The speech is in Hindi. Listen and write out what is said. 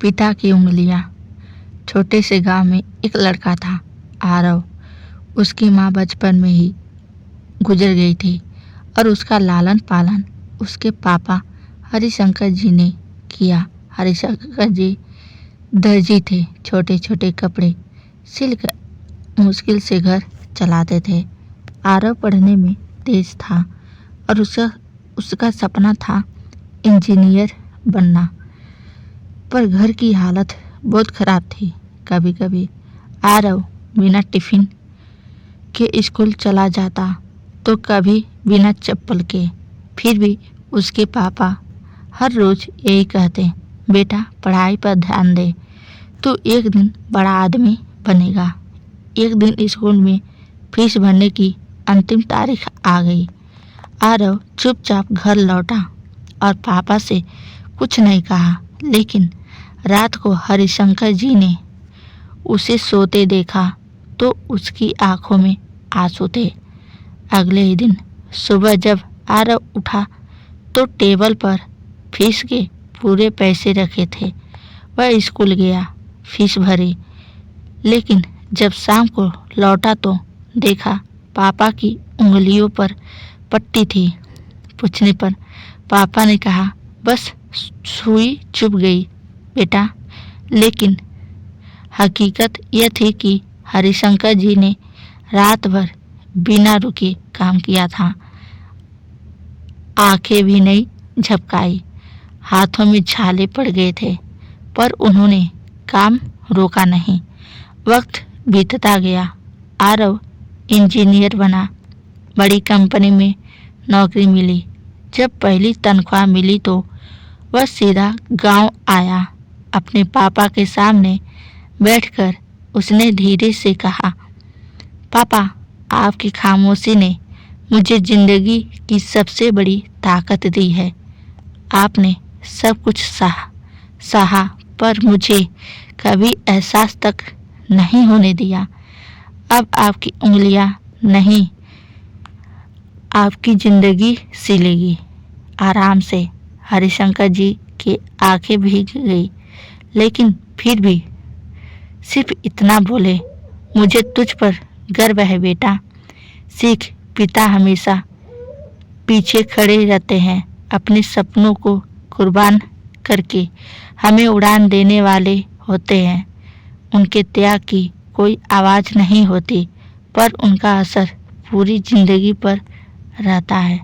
पिता की उंगलियां। छोटे से गांव में एक लड़का था, आरव। उसकी माँ बचपन में ही गुजर गई थी और उसका लालन पालन उसके पापा हरिशंकर जी ने किया। हरिशंकर जी दर्जी थे, छोटे छोटे कपड़े सिलकर मुश्किल से घर चलाते थे। आरव पढ़ने में तेज था और उसका सपना था इंजीनियर बनना, पर घर की हालत बहुत खराब थी। कभी कभी आरव बिना टिफिन के स्कूल चला जाता तो कभी बिना चप्पल के। फिर भी उसके पापा हर रोज यही कहते, बेटा पढ़ाई पर ध्यान दे, तू एक दिन बड़ा आदमी बनेगा। एक दिन स्कूल में फीस भरने की अंतिम तारीख आ गई। आरव चुपचाप घर लौटा और पापा से कुछ नहीं कहा, लेकिन रात को हरिशंकर जी ने उसे सोते देखा तो उसकी आंखों में आंसू थे। अगले ही दिन सुबह जब आरव उठा तो टेबल पर फीस के पूरे पैसे रखे थे। वह स्कूल गया, फीस भरी, लेकिन जब शाम को लौटा तो देखा पापा की उंगलियों पर पट्टी थी। पूछने पर पापा ने कहा, बस सुई चुभ गई बेटा। लेकिन हकीकत यह थी कि हरिशंकर जी ने रात भर बिना रुके काम किया था। आंखें भी नहीं झपकाई, हाथों में छाले पड़ गए थे, पर उन्होंने काम रोका नहीं। वक्त बीतता गया, आरव इंजीनियर बना, बड़ी कंपनी में नौकरी मिली। जब पहली तनख्वाह मिली तो वह सीधा गांव आया। अपने पापा के सामने बैठकर उसने धीरे से कहा, पापा, आपकी खामोशी ने मुझे जिंदगी की सबसे बड़ी ताकत दी है। आपने सब कुछ सहा, पर मुझे कभी एहसास तक नहीं होने दिया। अब आपकी उंगलियां नहीं, आपकी जिंदगी सिलेगी। आराम से। हरिशंकर जी की आंखें भीग गई, लेकिन फिर भी सिर्फ इतना बोले, मुझे तुझ पर गर्व है बेटा। सीख, पिता हमेशा पीछे खड़े रहते हैं, अपने सपनों को कुर्बान करके हमें उड़ान देने वाले होते हैं। उनके त्याग की कोई आवाज़ नहीं होती, पर उनका असर पूरी जिंदगी पर रहता है।